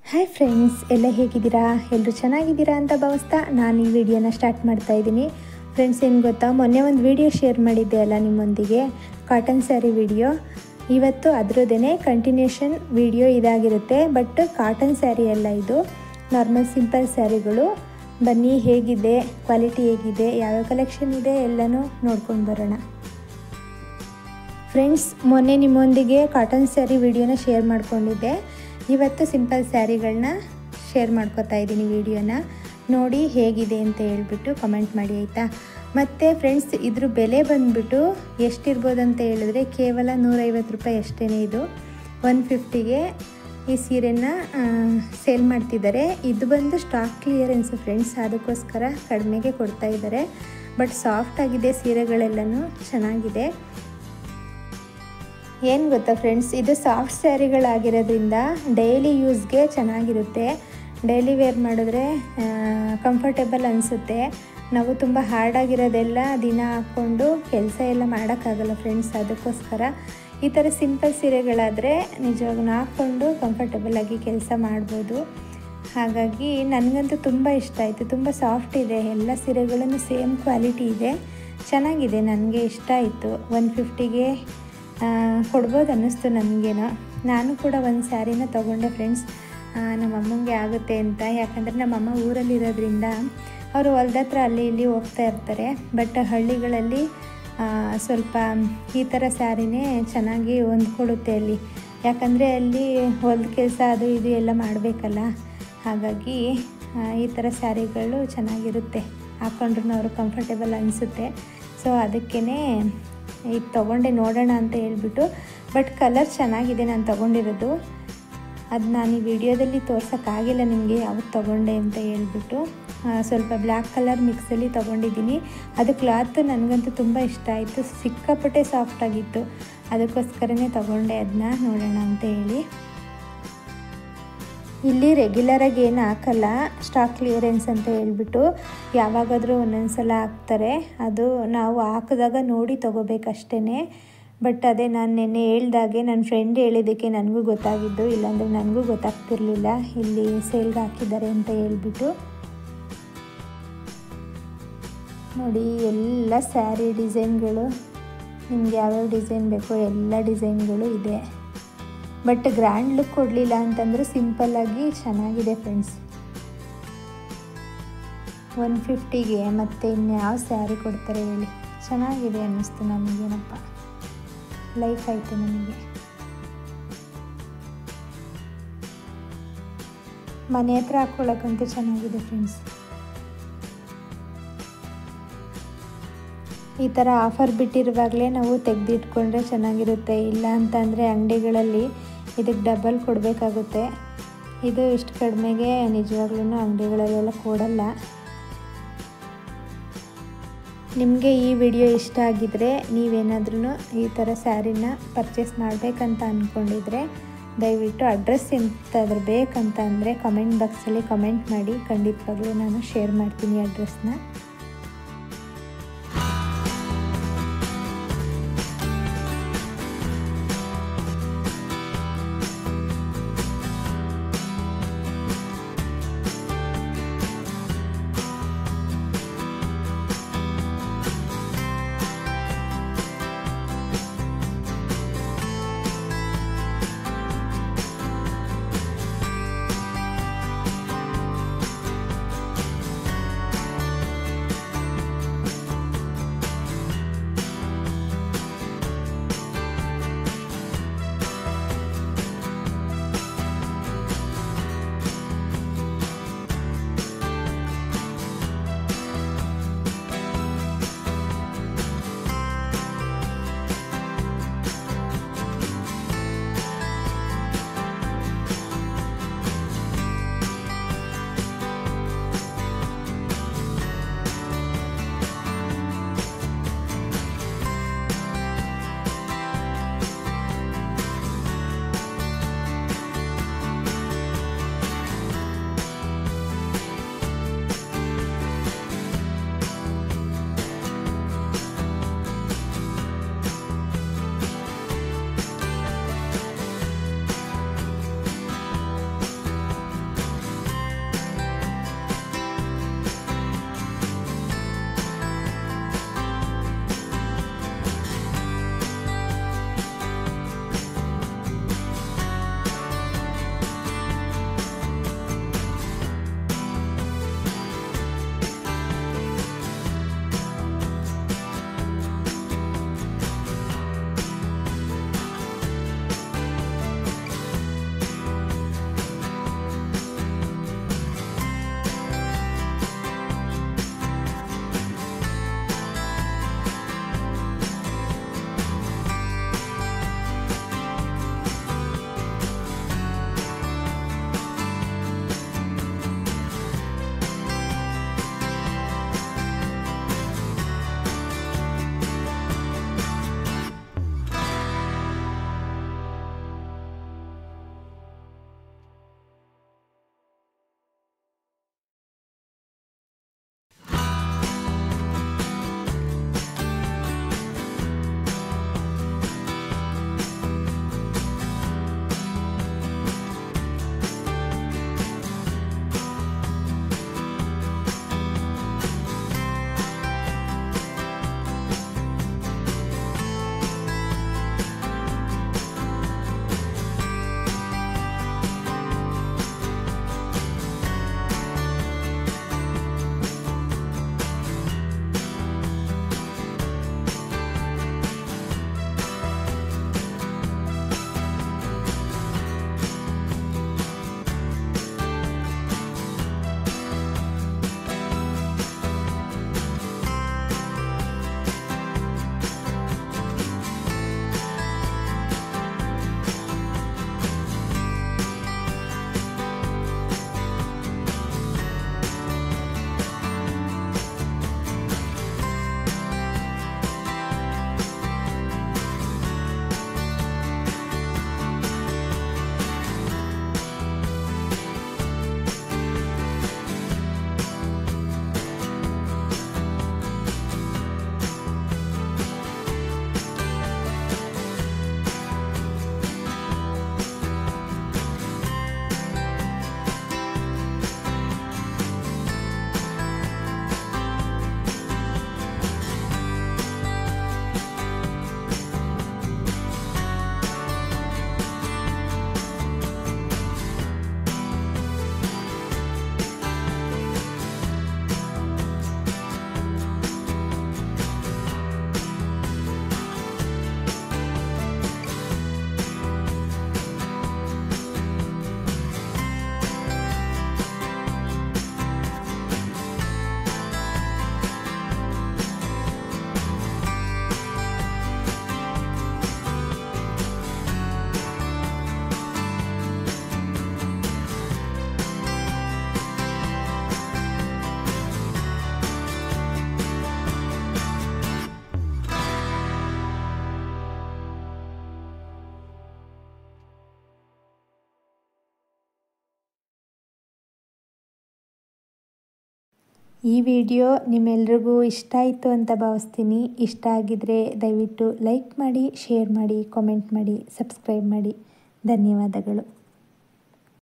Hi friends, ಎಲ್ಲ ಹೇಗಿದ್ದೀರಾ? ಎಲ್ಲರೂ ಚೆನ್ನಾಗಿದ್ದೀರಾ ಅಂತ ಭಾವಿಸ್ತಾ ನಾನು ಈ ವಿಡಿಯೋನ ಸ್ಟಾರ್ಟ್ ಮಾಡ್ತಾ ಇದ್ದೀನಿ. ಫ್ರೆಂಡ್ಸ್, ಏನು ಗೊತ್ತಾ, ಮೊನ್ನೆ ಒಂದು ವಿಡಿಯೋ ಶೇರ್ ಮಾಡಿದ್ದೆ ಅಲ್ಲ ನಿಮ್ಮೊಂದಿಗೆ, ಕಾಟನ್ ಸ್ಯಾರಿ ವಿಡಿಯೋ. ಇವತ್ತು ಅದರದ್ದೇ ಕಂಟಿನ್ಯೂಷನ್ ವಿಡಿಯೋ ಇದಾಗಿರುತ್ತೆ. ಬಟ್ ಕಾಟನ್ ಸ್ಯಾರಿ ಅಲ್ಲ, ಇದು ನಾರ್ಮಲ್ ಸಿಂಪಲ್ ಸ್ಯಾರಿಗಳು. ಬನ್ನಿ, ಹೇಗಿದೆ, ಕ್ವಾಲಿಟಿ ಹೇಗಿದೆ, ಯಾವ್ಯಾವ ಕಲೆಕ್ಷನ್ ಇದೆ ಎಲ್ಲನೂ ನೋಡ್ಕೊಂಡು ಬರೋಣ. ಫ್ರೆಂಡ್ಸ್, ಮೊನ್ನೆ ನಿಮ್ಮೊಂದಿಗೆ ಕಾಟನ್ ಸ್ಯಾರಿ ವಿಡಿಯೋನ ಶೇರ್ ಮಾಡ್ಕೊಂಡಿದ್ದೆ. ಇವತ್ತು ಸಿಂಪಲ್ ಸ್ಯಾರಿಗಳನ್ನ ಶೇರ್ ಮಾಡ್ಕೋತಾ ಇದ್ದೀನಿ. ವಿಡಿಯೋನ ನೋಡಿ ಹೇಗಿದೆ ಅಂತ ಹೇಳ್ಬಿಟ್ಟು ಕಮೆಂಟ್ ಮಾಡಿ, ಆಯಿತಾ? ಮತ್ತು ಫ್ರೆಂಡ್ಸ್, ಇದ್ರ ಬೆಲೆ ಬಂದುಬಿಟ್ಟು ಎಷ್ಟಿರ್ಬೋದು ಅಂತ ಹೇಳಿದ್ರೆ ಕೇವಲ 150 ರೂಪಾಯಿ ಅಷ್ಟೇ. ಇದು 150ಗೆ ಈ ಸೀರೆನ ಸೇಲ್ ಮಾಡ್ತಿದ್ದಾರೆ. ಇದು ಬಂದು ಸ್ಟಾಕ್ ಕ್ಲಿಯರೆನ್ಸ್ ಫ್ರೆಂಡ್ಸ್, ಅದಕ್ಕೋಸ್ಕರ ಕಡಿಮೆಗೆ ಕೊಡ್ತಾ ಇದ್ದಾರೆ. ಬಟ್ ಸಾಫ್ಟ್ ಆಗಿದೆ, ಸೀರೆಗಳೆಲ್ಲನೂ ಚೆನ್ನಾಗಿದೆ. ಏನು ಗೊತ್ತಾ ಫ್ರೆಂಡ್ಸ್, ಇದು ಸಾಫ್ಟ್ ಸ್ಯಾರಿಗಳಾಗಿರೋದ್ರಿಂದ ಡೈಲಿ ಯೂಸ್ಗೆ ಚೆನ್ನಾಗಿರುತ್ತೆ. ಡೈಲಿ ವೇರ್ ಮಾಡಿದ್ರೆ ಕಂಫರ್ಟೇಬಲ್ ಅನಿಸುತ್ತೆ. ನಾವು ತುಂಬ ಹಾರ್ಡಾಗಿರೋದೆಲ್ಲ ದಿನ ಹಾಕ್ಕೊಂಡು ಕೆಲಸ ಎಲ್ಲ ಮಾಡೋಕ್ಕಾಗಲ್ಲ ಫ್ರೆಂಡ್ಸ್. ಅದಕ್ಕೋಸ್ಕರ ಈ ಥರ ಸಿಂಪಲ್ ಸೀರೆಗಳಾದರೆ ನಿಜವಾಗೂ ಹಾಕ್ಕೊಂಡು ಕಂಫರ್ಟೇಬಲಾಗಿ ಕೆಲಸ ಮಾಡ್ಬೋದು. ಹಾಗಾಗಿ ನನಗಂತೂ ತುಂಬ ಇಷ್ಟ ಆಯಿತು. ತುಂಬ ಸಾಫ್ಟ್ ಇದೆ, ಎಲ್ಲ ಸೀರೆಗಳನ್ನು ಸೇಮ್ ಕ್ವಾಲಿಟಿ ಇದೆ, ಚೆನ್ನಾಗಿದೆ. ನನಗೆ ಇಷ್ಟ ಆಯಿತು. 150ಗೆ ಕೊಡ್ಬೋದು ಅನ್ನಿಸ್ತು ನನಗೇನೋ. ನಾನು ಕೂಡ ಒಂದು ಸ್ಯಾರಿನ ತೊಗೊಂಡೆ ಫ್ರೆಂಡ್ಸ್, ನಮ್ಮ ಅಮ್ಮಂಗೆ ಆಗುತ್ತೆ ಅಂತ. ಯಾಕಂದರೆ ನಮ್ಮಮ್ಮ ಊರಲ್ಲಿರೋದ್ರಿಂದ ಅವರು ಹೊಲ್ದ ಹತ್ರ ಅಲ್ಲಿ ಇಲ್ಲಿ ಹೋಗ್ತಾ ಇರ್ತಾರೆ. ಬಟ್ ಹಳ್ಳಿಗಳಲ್ಲಿ ಸ್ವಲ್ಪ ಈ ಥರ ಸ್ಯಾರಿನೇ ಚೆನ್ನಾಗಿ ಹೊಂದ್ಕೊಡುತ್ತೆ ಅಲ್ಲಿ. ಯಾಕಂದರೆ ಅಲ್ಲಿ ಹೊಲ್ದ ಕೆಲಸ ಅದು ಇದು ಎಲ್ಲ ಮಾಡಬೇಕಲ್ಲ. ಹಾಗಾಗಿ ಈ ಥರ ಸ್ಯಾರಿಗಳು ಚೆನ್ನಾಗಿರುತ್ತೆ, ಹಾಕ್ಕೊಂಡ್ರೂ ಅವರು ಕಂಫರ್ಟೇಬಲ್ ಅನಿಸುತ್ತೆ. ಸೊ ಅದಕ್ಕೇ ಇದು ತೊಗೊಂಡೆ, ನೋಡೋಣ ಅಂತ ಹೇಳ್ಬಿಟ್ಟು. ಬಟ್ ಕಲರ್ ಚೆನ್ನಾಗಿದೆ ನಾನು ತೊಗೊಂಡಿರೋದು. ಅದು ನಾನು ಈ ವಿಡಿಯೋದಲ್ಲಿ ತೋರ್ಸೋಕ್ಕಾಗಿಲ್ಲ ನಿಮಗೆ ಯಾವ್ದು ತೊಗೊಂಡೆ ಅಂತ ಹೇಳ್ಬಿಟ್ಟು. ಸ್ವಲ್ಪ ಬ್ಲ್ಯಾಕ್ ಕಲರ್ ಮಿಕ್ಸಲ್ಲಿ ತೊಗೊಂಡಿದ್ದೀನಿ. ಅದು ಕ್ಲಾತ್ ನನಗಂತೂ ತುಂಬ ಇಷ್ಟ ಆಯಿತು, ಸಿಕ್ಕಾಪಟ್ಟೆ ಸಾಫ್ಟಾಗಿತ್ತು. ಅದಕ್ಕೋಸ್ಕರನೇ ತೊಗೊಂಡೆ ಅದನ್ನ, ನೋಡೋಣ ಅಂತ ಹೇಳಿ. ಇಲ್ಲಿ ರೆಗ್ಯುಲರಾಗಿ ಏನು ಹಾಕಲ್ಲ, ಸ್ಟಾಕ್ ಕ್ಲಿಯರೆನ್ಸ್ ಅಂತ ಹೇಳ್ಬಿಟ್ಟು ಯಾವಾಗಾದರೂ ಒಂದೊಂದು ಸಲ ಹಾಕ್ತಾರೆ. ಅದು ನಾವು ಹಾಕಿದಾಗ ನೋಡಿ ತೊಗೋಬೇಕಷ್ಟೇ. ಬಟ್ ಅದೇ ನಾನು ನೆನ್ನೆ ಹೇಳ್ದಾಗೆ ನನ್ನ ಫ್ರೆಂಡ್ ಹೇಳಿದ್ದಕ್ಕೆ ನನಗೂ ಗೊತ್ತಾಗಿದ್ದು, ಇಲ್ಲಾಂದರೆ ನನಗೂ ಗೊತ್ತಾಗ್ತಿರ್ಲಿಲ್ಲ ಇಲ್ಲಿ ಸೇಲ್ಗೆ ಹಾಕಿದ್ದಾರೆ ಅಂತ ಹೇಳ್ಬಿಟ್ಟು. ನೋಡಿ, ಎಲ್ಲ ಸ್ಯಾರಿ ಡಿಸೈನ್ಗಳು, ನಿಮ್ಗೆ ಯಾವ್ಯಾವ ಡಿಸೈನ್ ಬೇಕೋ ಎಲ್ಲ ಡಿಸೈನ್ಗಳು ಇದೆ. ಬಟ್ ಗ್ರ್ಯಾಂಡ್ ಲುಕ್ ಕೊಡಲಿಲ್ಲ ಅಂತಂದರೆ ಸಿಂಪಲ್ಲಾಗಿ ಚೆನ್ನಾಗಿದೆ ಫ್ರೆಂಡ್ಸ್. 150ಗೆ ಮತ್ತು ಇನ್ಯಾವ ಸ್ಯಾರಿ ಕೊಡ್ತಾರೆ ಹೇಳಿ? ಚೆನ್ನಾಗಿದೆ ಅನ್ನಿಸ್ತು ನನಗೇನಪ್ಪ, ಲೈಫ್ ಆಯಿತು ನನಗೆ. ಮನೆ ಹತ್ರ ಹಾಕ್ಕೊಳ್ಳೋಕ್ಕಂತೂ ಚೆನ್ನಾಗಿದೆ ಫ್ರೆಂಡ್ಸ್. ಈ ಥರ ಆಫರ್ ಬಿಟ್ಟಿರುವಾಗಲೇ ನಾವು ತೆಗೆದಿಟ್ಕೊಂಡ್ರೆ ಚೆನ್ನಾಗಿರುತ್ತೆ. ಇಲ್ಲ ಅಂತಂದರೆ ಅಂಗಡಿಗಳಲ್ಲಿ ಇದಕ್ಕೆ ಡಬಲ್ ಕೊಡಬೇಕಾಗುತ್ತೆ. ಇದು ಇಷ್ಟು ಕಡಿಮೆಗೆ ನಿಜವಾಗ್ಲೂ ಅಂಗಡಿಗಳಲ್ಲೆಲ್ಲ ಕೊಡಲ್ಲ. ನಿಮಗೆ ಈ ವಿಡಿಯೋ ಇಷ್ಟ ಆಗಿದ್ದರೆ, ನೀವೇನಾದ್ರೂ ಈ ಥರ ಸ್ಯಾರಿನ ಪರ್ಚೇಸ್ ಮಾಡಬೇಕಂತ ಅಂದ್ಕೊಂಡಿದ್ರೆ ದಯವಿಟ್ಟು ಅಡ್ರೆಸ್ ಎಂತಾದ್ರೂ ಬೇಕಂತ ಅಂದರೆ ಕಮೆಂಟ್ ಬಾಕ್ಸಲ್ಲಿ ಕಮೆಂಟ್ ಮಾಡಿ, ಖಂಡಿತವಾಗ್ಲೂ ನಾನು ಶೇರ್ ಮಾಡ್ತೀನಿ ಅಡ್ರೆಸ್ನ. ಈ ವಿಡಿಯೋ ನಿಮ್ಮೆಲ್ರಿಗೂ ಇಷ್ಟ ಆಯಿತು ಅಂತ ಭಾವಿಸ್ತೀನಿ. ಇಷ್ಟ ಆಗಿದ್ರೆ ದಯವಿಟ್ಟು ಲೈಕ್ ಮಾಡಿ, ಶೇರ್ ಮಾಡಿ, ಕಾಮೆಂಟ್ ಮಾಡಿ, ಸಬ್ಸ್ಕ್ರೈಬ್ ಮಾಡಿ. ಧನ್ಯವಾದಗಳು.